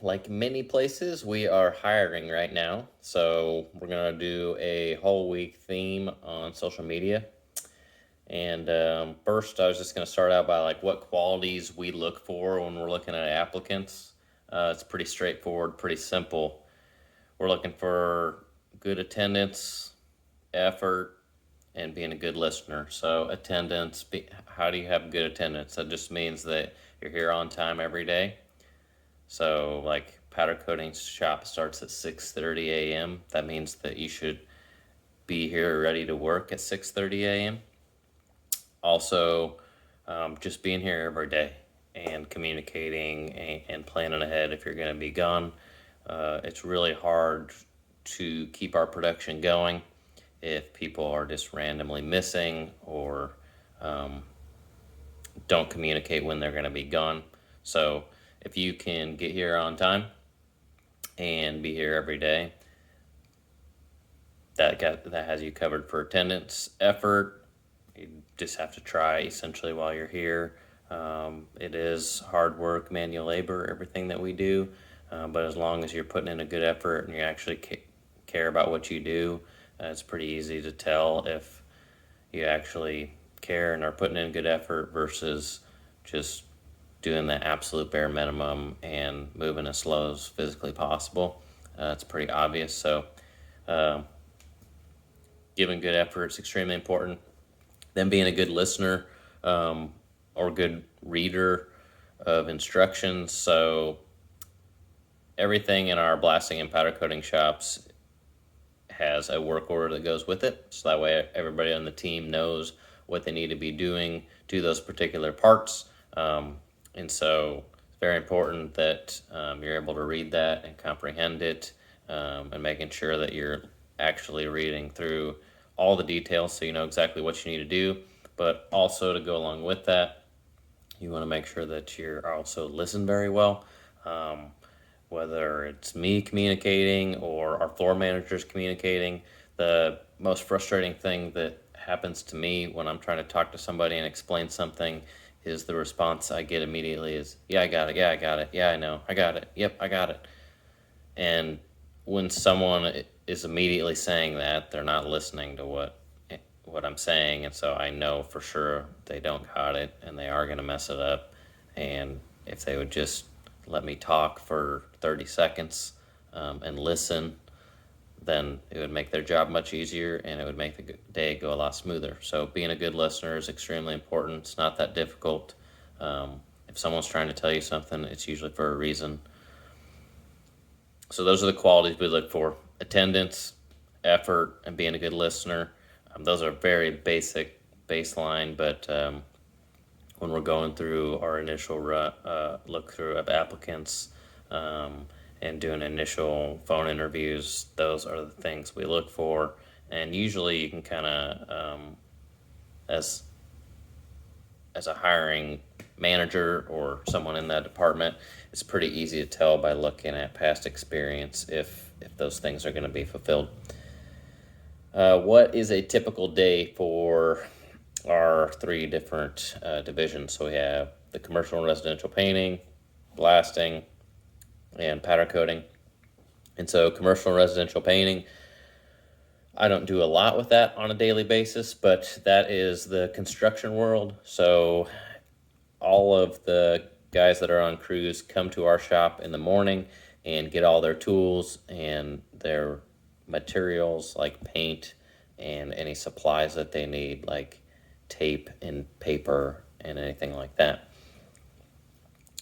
like many places, we are hiring right now. So we're going to do a whole week theme on social media. And first, I was just going to start out by like what qualities we look for when we're looking at applicants. It's pretty straightforward, pretty simple. We're looking for good attendance, effort, and being a good listener. So attendance, how do you have good attendance? That just means that you're here on time every day. So like powder coating shop starts at 6:30 a.m. That means that you should be here ready to work at 6:30 a.m. Also, just being here every day and communicating and planning ahead if you're going to be gone. It's really hard to keep our production going if people are just randomly missing or don't communicate when they're going to be gone. So if you can get here on time and be here every day, that has you covered for attendance. Effort, you just have to try essentially while you're here. It is hard work, manual labor, everything that we do, but as long as you're putting in a good effort and you actually care about what you do, it's pretty easy to tell if you actually care and are putting in good effort versus just doing the absolute bare minimum and moving as slow as physically possible. It's pretty obvious. So giving good effort is extremely important. Then being a good listener or good reader of instructions. So everything in our blasting and powder coating shops has a work order that goes with it. So that way everybody on the team knows what they need to be doing to those particular parts. And so it's very important that you're able to read that and comprehend it, and making sure that you're actually reading through all the details so you know exactly what you need to do. But also to go along with that, you want to make sure that you're also listen very well. Whether it's me communicating or our floor managers communicating, the most frustrating thing that happens to me when I'm trying to talk to somebody and explain something is the response I get immediately is, yeah, I got it. Yeah, I got it. Yeah, I know. I got it. Yep, I got it. And when someone is immediately saying that, they're not listening to what I'm saying, and so I know for sure they don't got it, and they are going to mess it up. And if they would just let me talk for 30 seconds and listen, then it would make their job much easier, and it would make the day go a lot smoother. So being a good listener is extremely important. It's not that difficult. If someone's trying to tell you something, it's usually for a reason. So those are the qualities we look for: attendance, effort, and being a good listener. Those are very basic baseline, but when we're going through our initial look through of applicants and doing initial phone interviews, those are the things we look for. And usually you can kind of, as a hiring manager or someone in that department, it's pretty easy to tell by looking at past experience if those things are going to be fulfilled. What is a typical day for our three different divisions? So we have the commercial and residential painting, blasting, and powder coating. And so commercial and residential painting, I don't do a lot with that on a daily basis, but that is the construction world. So all of the guys that are on crews come to our shop in the morning and get all their tools and their materials like paint and any supplies that they need, like tape and paper and anything like that.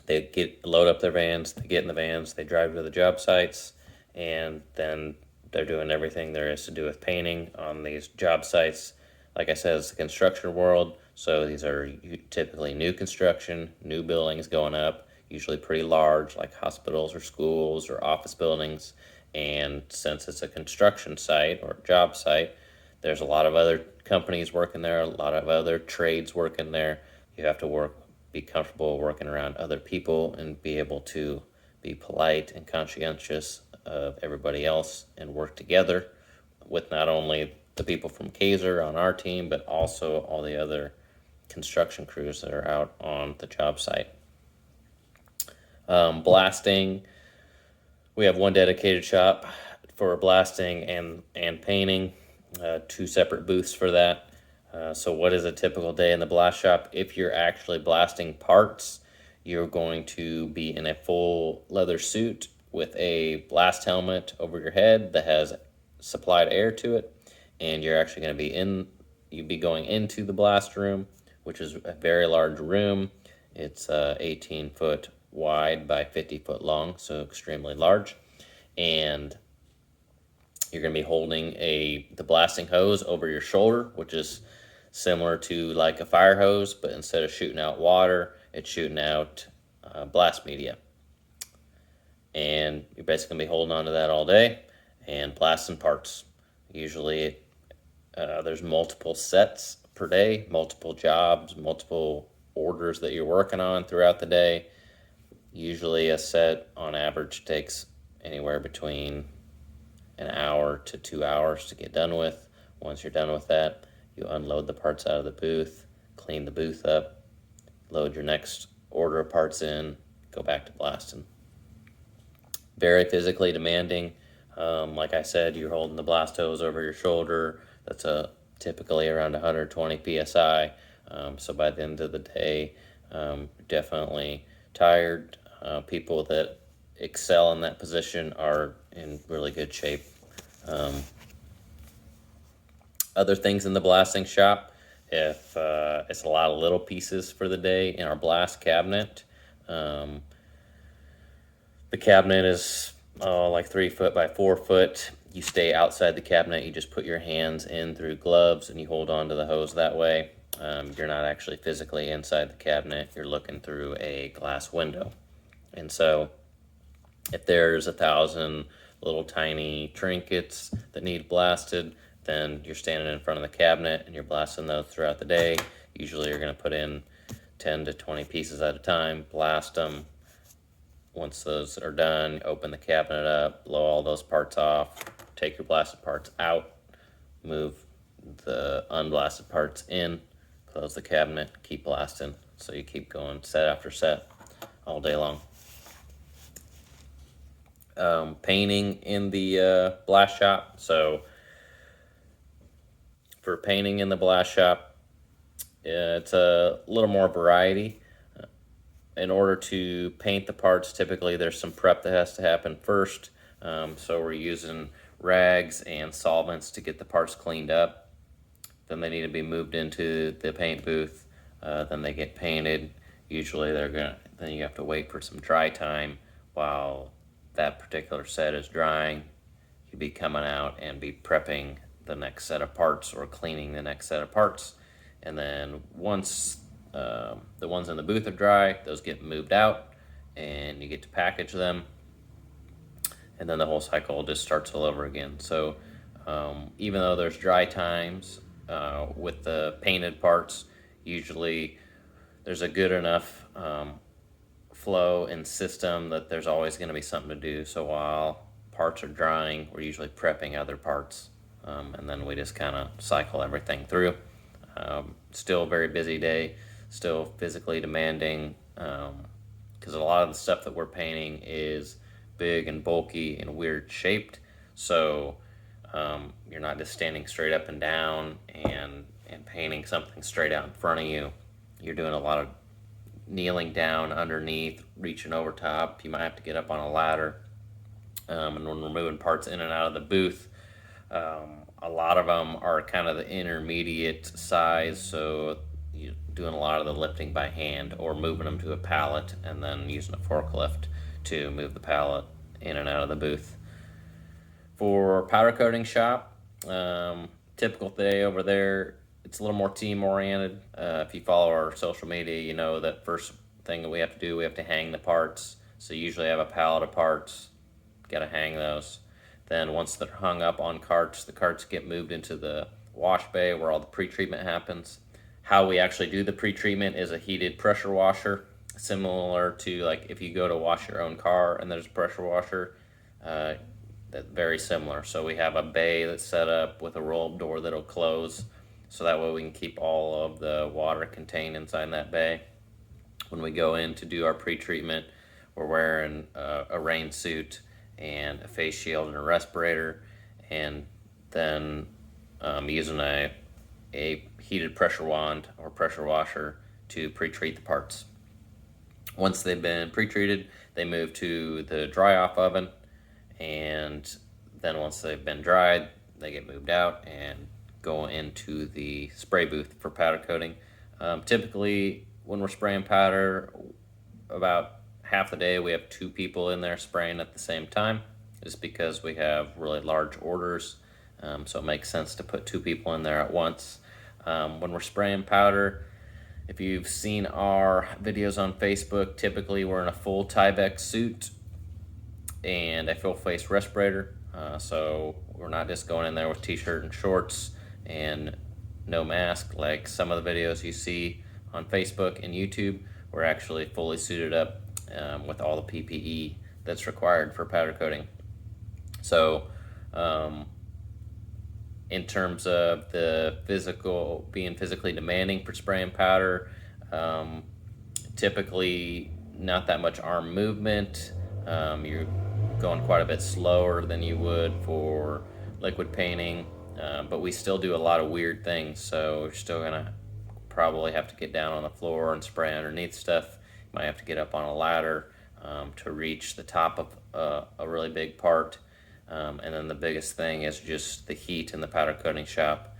They load up their vans, they get in the vans, they drive to the job sites, and then they're doing everything there is to do with painting on these job sites. Like I said, it's the construction world, so these are typically new construction, new buildings going up, usually pretty large, like hospitals or schools or office buildings. And since it's a construction site or job site, there's a lot of other companies working there, a lot of other trades working there. You have to be comfortable working around other people and be able to be polite and conscientious of everybody else and work together with not only the people from Kaiser on our team, but also all the other construction crews that are out on the job site. Blasting, We have one dedicated shop for blasting and painting, two separate booths for that. So what is a typical day in the blast shop? If you're actually blasting parts, you're going to be in a full leather suit with a blast helmet over your head that has supplied air to it, and you're actually going to be you'd be going into the blast room, which is a very large room. It's 18 foot wide by 50 foot long, so extremely large. And you're going to be holding the blasting hose over your shoulder, which is similar to like a fire hose, but instead of shooting out water, it's shooting out blast media. And you're basically going to be holding on to that all day and blasting parts. Usually there's multiple sets per day, multiple jobs, multiple orders that you're working on throughout the day. Usually a set on average takes anywhere between an hour to 2 hours to get done with. Once you're done with that, you unload the parts out of the booth, clean the booth up, load your next order of parts in, go back to blasting. Very physically demanding. Like I said, you're holding the blast hose over your shoulder. That's typically around 120 psi. So by the end of the day, definitely tired. People that excel in that position are in really good shape. Other things in the blasting shop, if it's a lot of little pieces for the day in our blast cabinet. The cabinet is like 3 foot by 4 foot. You stay outside the cabinet. You just put your hands in through gloves and you hold on to the hose that way. You're not actually physically inside the cabinet. You're looking through a glass window. And so if there's 1,000 little tiny trinkets that need blasted, then you're standing in front of the cabinet and you're blasting those throughout the day. Usually you're going to put in 10 to 20 pieces at a time, blast them. Once those are done, open the cabinet up, blow all those parts off, take your blasted parts out, move the unblasted parts in, close the cabinet, keep blasting. So you keep going set after set all day long. Painting in the blast shop. So for painting in the blast shop, it's a little more variety. In order to paint the parts, typically there's some prep that has to happen first. So we're using rags and solvents to get the parts cleaned up. Then they need to be moved into the paint booth. Then they get painted. Usually then you have to wait for some dry time while that particular set is drying. You'd be coming out and be prepping the next set of parts or cleaning the next set of parts. And then once the ones in the booth are dry, those get moved out and you get to package them, and then the whole cycle just starts all over again. So even though there's dry times with the painted parts, usually there's a good enough flow and system that there's always going to be something to do. So while parts are drying, we're usually prepping other parts, and then we just kind of cycle everything through. Still a very busy day, still physically demanding, because a lot of the stuff that we're painting is big and bulky and weird shaped. So you're not just standing straight up and down and painting something straight out in front of you. You're doing a lot of kneeling down underneath, reaching over top. You might have to get up on a ladder. And when we're moving parts in and out of the booth, a lot of them are kind of the intermediate size, so you're doing a lot of the lifting by hand or moving them to a pallet and then using a forklift to move the pallet in and out of the booth. For powder coating shop, typical day over there, it's a little more team oriented. If you follow our social media, you know that first thing that we have to do, we have to hang the parts. So you usually have a pallet of parts, got to hang those. Then once they're hung up on carts, the carts get moved into the wash bay where all the pre-treatment happens. How we actually do the pre-treatment is a heated pressure washer, similar to like if you go to wash your own car and there's a pressure washer. That's very similar. So we have a bay that's set up with a roll door that'll close, so that way we can keep all of the water contained inside that bay. When we go in to do our pre-treatment, we're wearing a rain suit and a face shield and a respirator, and then using a heated pressure wand or pressure washer to pre-treat the parts. Once they've been pre-treated, they move to the dry-off oven, and then once they've been dried, they get moved out and go into the spray booth for powder coating. Typically, when we're spraying powder, about half the day we have 2 people in there spraying at the same time, just because we have really large orders. So it makes sense to put 2 people in there at once. When we're spraying powder, if you've seen our videos on Facebook, typically we're in a full Tyvek suit and a full face respirator. So we're not just going in there with t-shirt and shorts and no mask like some of the videos you see on Facebook and YouTube. We're actually fully suited up with all the PPE that's required for powder coating. So in terms of the being physically demanding for spraying powder, typically not that much arm movement. You're going quite a bit slower than you would for liquid painting, but we still do a lot of weird things, so you're still gonna probably have to get down on the floor and spray underneath stuff. You might have to get up on a ladder to reach the top of a really big part. And then the biggest thing is just the heat in the powder coating shop.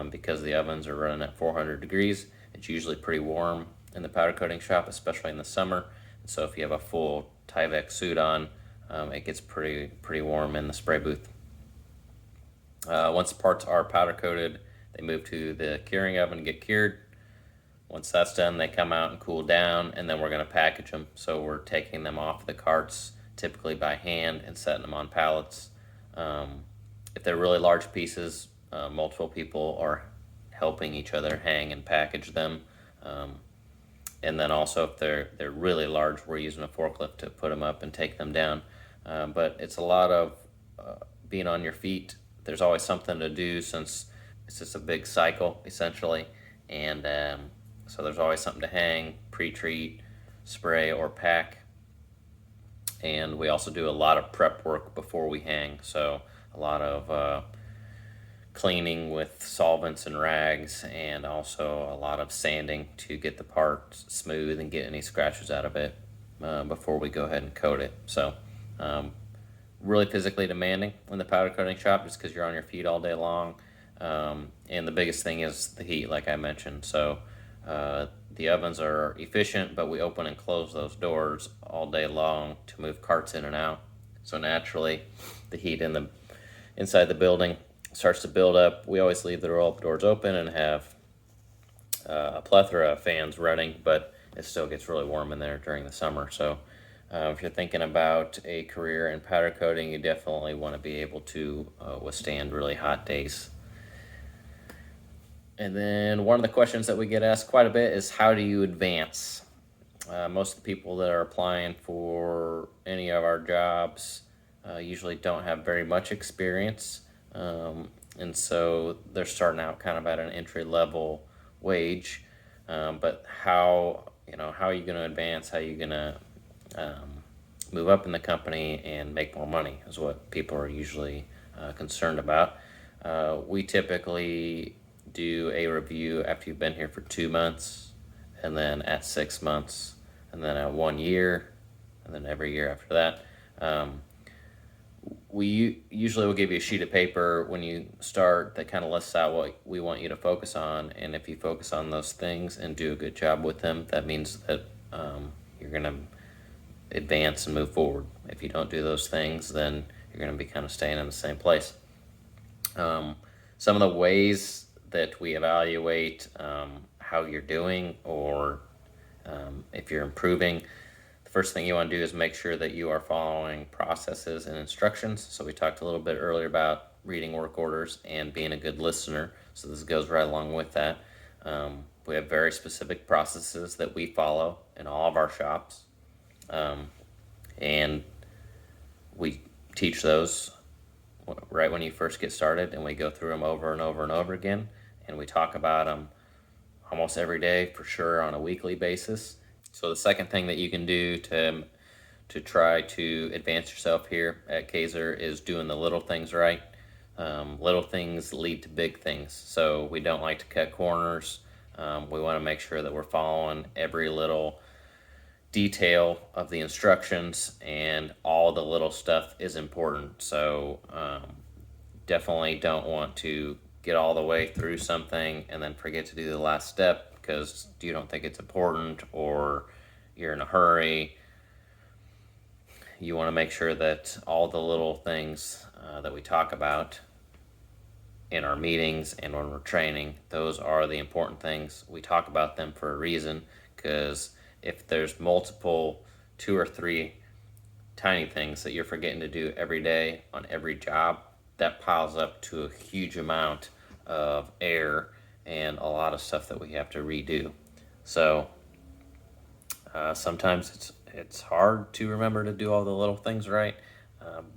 Because the ovens are running at 400 degrees, it's usually pretty warm in the powder coating shop, especially in the summer. And so if you have a full Tyvek suit on, it gets pretty warm in the spray booth. Once the parts are powder coated, they move to the curing oven to get cured. Once that's done, they come out and cool down, and then we're going to package them. So we're taking them off the carts, typically by hand, and setting them on pallets. If they're really large pieces, multiple people are helping each other hang and package them. And then also if they're really large, we're using a forklift to put them up and take them down. But it's a lot of being on your feet. There's always something to do since it's just a big cycle, essentially. And so there's always something to hang, pre-treat, spray, or pack. And we also do a lot of prep work before we hang. So a lot of cleaning with solvents and rags, and also a lot of sanding to get the part smooth and get any scratches out of it before we go ahead and coat it. So really physically demanding in the powder coating shop, just because you're on your feet all day long. And the biggest thing is the heat, like I mentioned. So the ovens are efficient, but we open and close those doors all day long to move carts in and out. So naturally, the heat inside the building starts to build up. We always leave the roll-up doors open and have a plethora of fans running, but it still gets really warm in there during the summer. So if you're thinking about a career in powder coating, you definitely want to be able to withstand really hot days. And then one of the questions that we get asked quite a bit is, how do you advance? Most of the people that are applying for any of our jobs usually don't have very much experience. And so they're starting out kind of at an entry-level wage. But how are you going to advance? How are you going to move up in the company and make more money is what people are usually concerned about. We typically do a review after you've been here for 2 months, and then at 6 months, and then at 1 year, and then every year after that. We usually will give you a sheet of paper when you start that kind of lists out what we want you to focus on, and if you focus on those things and do a good job with them, that means that you're going to advance and move forward. If you don't do those things, then you're going to be kind of staying in the same place. Some of the ways that we evaluate how you're doing, or if you're improving, the first thing you want to do is make sure that you are following processes and instructions. So we talked a little bit earlier about reading work orders and being a good listener, so this goes right along with that. We have very specific processes that we follow in all of our shops, and we teach those right when you first get started, and we go through them over and over and over again, and we talk about them almost every day, for sure on a weekly basis. So the second thing that you can do to to try to advance yourself here at Kaiser is doing the little things right. Little things lead to big things, so we don't like to cut corners. We want to make sure that we're following every little detail of the instructions, and all the little stuff is important. So definitely don't want to get all the way through something and then forget to do the last step because you don't think it's important or you're in a hurry. You want to make sure that all the little things that we talk about in our meetings and when we're training, those are the important things. We talk about them for a reason, because if there's multiple 2 or 3 tiny things that you're forgetting to do every day on every job, that piles up to a huge amount of error and a lot of stuff that we have to redo. So sometimes it's hard to remember to do all the little things right,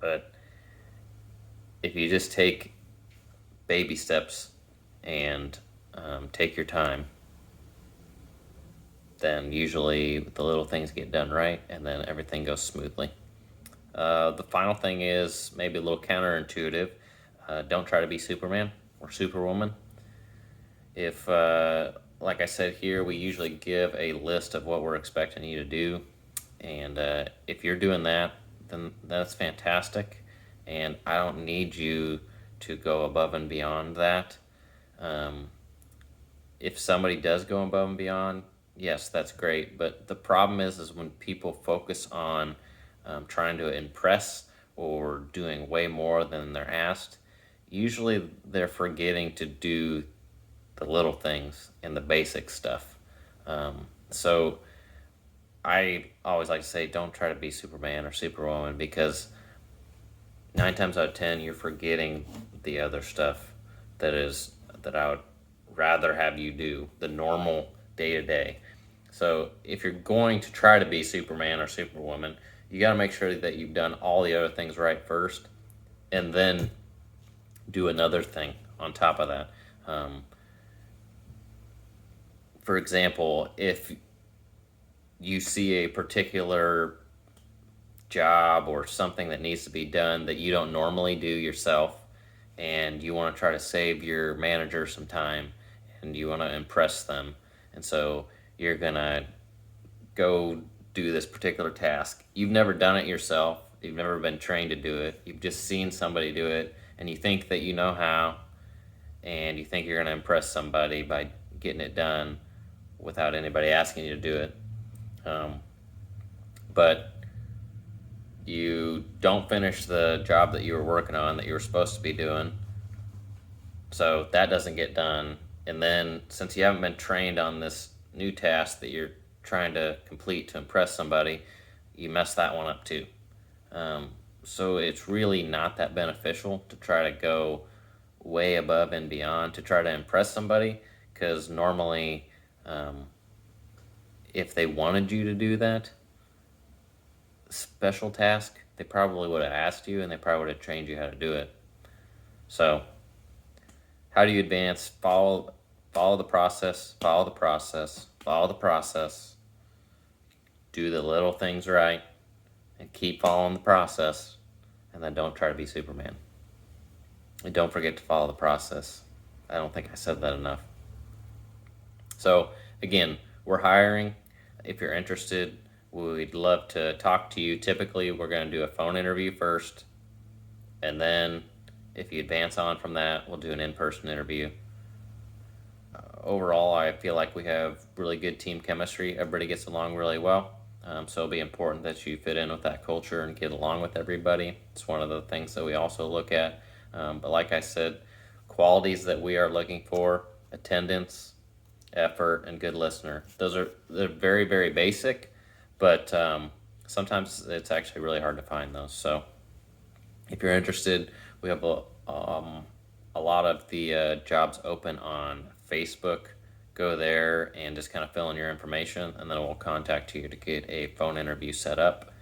but if you just take baby steps and take your time, then usually the little things get done right and then everything goes smoothly. The final thing is maybe a little counterintuitive. Don't try to be Superman or Superwoman. If, like I said here, we usually give a list of what we're expecting you to do. And if you're doing that, then that's fantastic. And I don't need you to go above and beyond that. If somebody does go above and beyond, yes, that's great. But the problem is when people focus on trying to impress or doing way more than they're asked, usually they're forgetting to do the little things and the basic stuff. So I always like to say, don't try to be Superman or Superwoman, because 9 times out of 10 you're forgetting the other stuff that I would rather have you do, the normal day-to-day. So if you're going to try to be Superman or Superwoman, you got to make sure that you've done all the other things right first, and then do another thing on top of that. For example, if you see a particular job or something that needs to be done that you don't normally do yourself, and you want to try to save your manager some time and you want to impress them, and so you're gonna go do this particular task. You've never done it yourself, you've never been trained to do it, you've just seen somebody do it, and you think that you know how, and you think you're gonna impress somebody by getting it done without anybody asking you to do it. But you don't finish the job that you were working on, that you were supposed to be doing, so that doesn't get done. And then since you haven't been trained on this new task that you're trying to complete to impress somebody, you mess that one up too. So it's really not that beneficial to try to go way above and beyond to try to impress somebody, because normally if they wanted you to do that special task, they probably would have asked you, and they probably would have trained you how to do it. So how do you advance? Follow the process, follow the process, follow the process. Do the little things right and keep following the process, and then don't try to be Superman. And don't forget to follow the process. I don't think I said that enough. So again, we're hiring. If you're interested, we'd love to talk to you. Typically, we're going to do a phone interview first, and then if you advance on from that, we'll do an in-person interview. Overall, I feel like we have really good team chemistry. Everybody gets along really well. So it'll be important that you fit in with that culture and get along with everybody. It's one of the things that we also look at. But like I said, qualities that we are looking for: attendance, effort, and good listener. They're very, very basic, but sometimes it's actually really hard to find those. So if you're interested, we have a lot of the jobs open on Facebook. Go there and just kind of fill in your information, and then we'll contact you to get a phone interview set up.